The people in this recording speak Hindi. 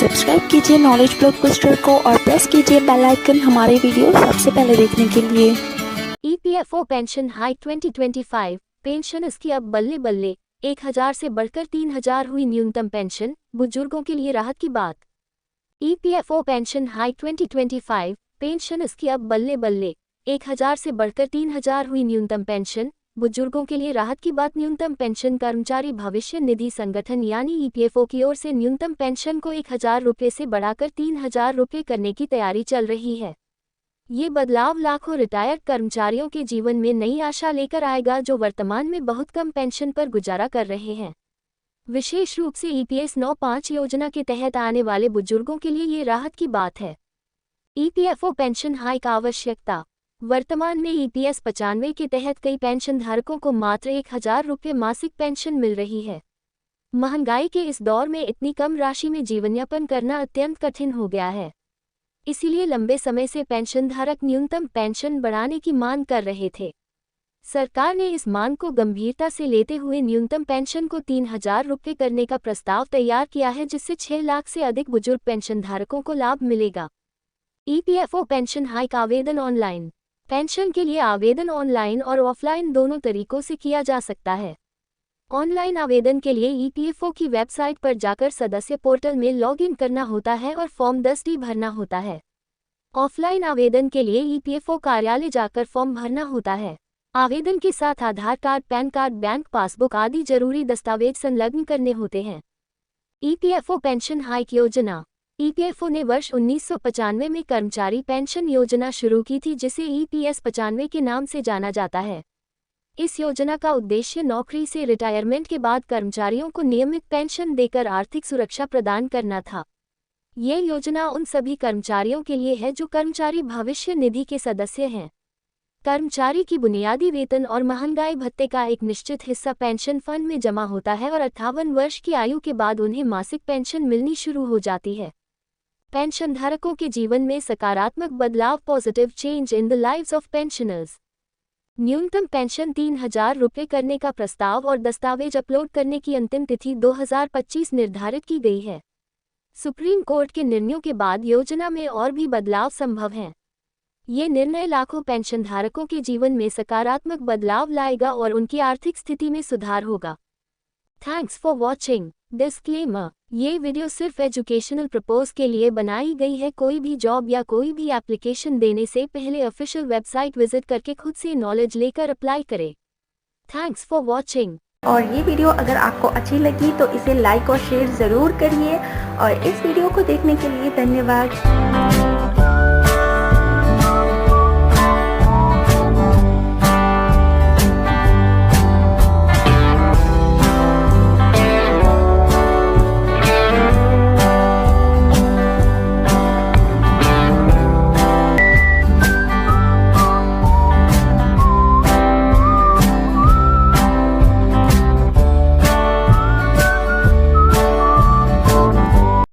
सब्सक्राइब कीजिए नॉलेज ब्लॉकबस्टर को और प्रेस कीजिए बेल आइकन हमारे वीडियो सबसे पहले देखने के लिए। EPFO pension hike 2025। पेंशनर्स की अब बल्ले बल्ले 1000 से बढ़कर 3000 हुई न्यूनतम पेंशन, बुजुर्गों के लिए राहत की बात। EPFO pension hike 2025। पेंशनर्स की अब बल्ले बल्ले 1000 से बढ़कर 3000 हुई न्यूनतम पेंशन, बुजुर्गों के लिए राहत की बात। न्यूनतम पेंशन कर्मचारी भविष्य निधि संगठन यानी ईपीएफओ की ओर से न्यूनतम पेंशन को 1000 रुपये से बढ़ाकर 3000 रुपये करने की तैयारी चल रही है। ये बदलाव लाखों रिटायर्ड कर्मचारियों के जीवन में नई आशा लेकर आएगा जो वर्तमान में बहुत कम पेंशन पर गुजारा कर रहे हैं। विशेष रूप से ईपीएस 95 योजना के तहत आने वाले बुजुर्गों के लिए ये राहत की बात है। ईपीएफओ पेंशन हाइक आवश्यकता। वर्तमान में ईपीएस 95 के तहत कई पेंशन धारकों को मात्र 1000 रुपये मासिक पेंशन मिल रही है। महंगाई के इस दौर में इतनी कम राशि में जीवनयापन करना अत्यंत कठिन हो गया है। इसीलिए लंबे समय से पेंशनधारक न्यूनतम पेंशन बढ़ाने की मांग कर रहे थे। सरकार ने इस मांग को गंभीरता से लेते हुए न्यूनतम पेंशन को 3000 रुपये करने का प्रस्ताव तैयार किया है, जिससे 6 लाख से अधिक बुजुर्ग पेंशनधारकों को लाभ मिलेगा। ईपीएफओ पेंशन हाइक आवेदन ऑनलाइन। पेंशन के लिए आवेदन ऑनलाइन और ऑफलाइन दोनों तरीकों से किया जा सकता है। ऑनलाइन आवेदन के लिए ईपीएफओ की वेबसाइट पर जाकर सदस्य पोर्टल में लॉगिन करना होता है और फॉर्म 10D भरना होता है। ऑफलाइन आवेदन के लिए ईपीएफओ कार्यालय जाकर फॉर्म भरना होता है। आवेदन के साथ Aadhaar card, PAN card, bank passbook आदि जरूरी दस्तावेज संलग्न करने होते हैं। ईपीएफओ पेंशन हाइक योजना। ईपीएफओ ने वर्ष 1995 में कर्मचारी पेंशन योजना शुरू की थी, जिसे ईपीएस 95 के नाम से जाना जाता है। इस योजना का उद्देश्य नौकरी से रिटायरमेंट के बाद कर्मचारियों को नियमित पेंशन देकर आर्थिक सुरक्षा प्रदान करना था। ये योजना उन सभी कर्मचारियों के लिए है जो कर्मचारी भविष्य निधि के सदस्य हैं। कर्मचारी की बुनियादी वेतन और महंगाई भत्ते का एक निश्चित हिस्सा पेंशन फंड में जमा होता है और 58 वर्ष की आयु के बाद उन्हें मासिक पेंशन मिलनी शुरू हो जाती है। पेंशनधारकों के जीवन में सकारात्मक बदलाव, positive change in the lives of pensioners. न्यूनतम पेंशन 3000 रुपये करने का प्रस्ताव और दस्तावेज अपलोड करने की अंतिम तिथि 2025 निर्धारित की गई है। सुप्रीम कोर्ट के निर्णयों के बाद योजना में और भी बदलाव संभव हैं। ये निर्णय लाखों पेंशनधारकों के जीवन में सकारात्मक बदलाव लाएगा और उनकी आर्थिक स्थिति में सुधार होगा। Thanks for watching. डिस्क्लेमर: ये वीडियो सिर्फ एजुकेशनल पर्पस के लिए बनाई गई है। कोई भी जॉब या कोई भी एप्लीकेशन देने से पहले ऑफिशियल वेबसाइट विजिट करके खुद से नॉलेज लेकर अप्लाई करें। Thanks for watching. और ये वीडियो अगर आपको अच्छी लगी तो इसे लाइक और शेयर ज़रूर करिए और इस वीडियो को देखने के लिए धन्यवाद।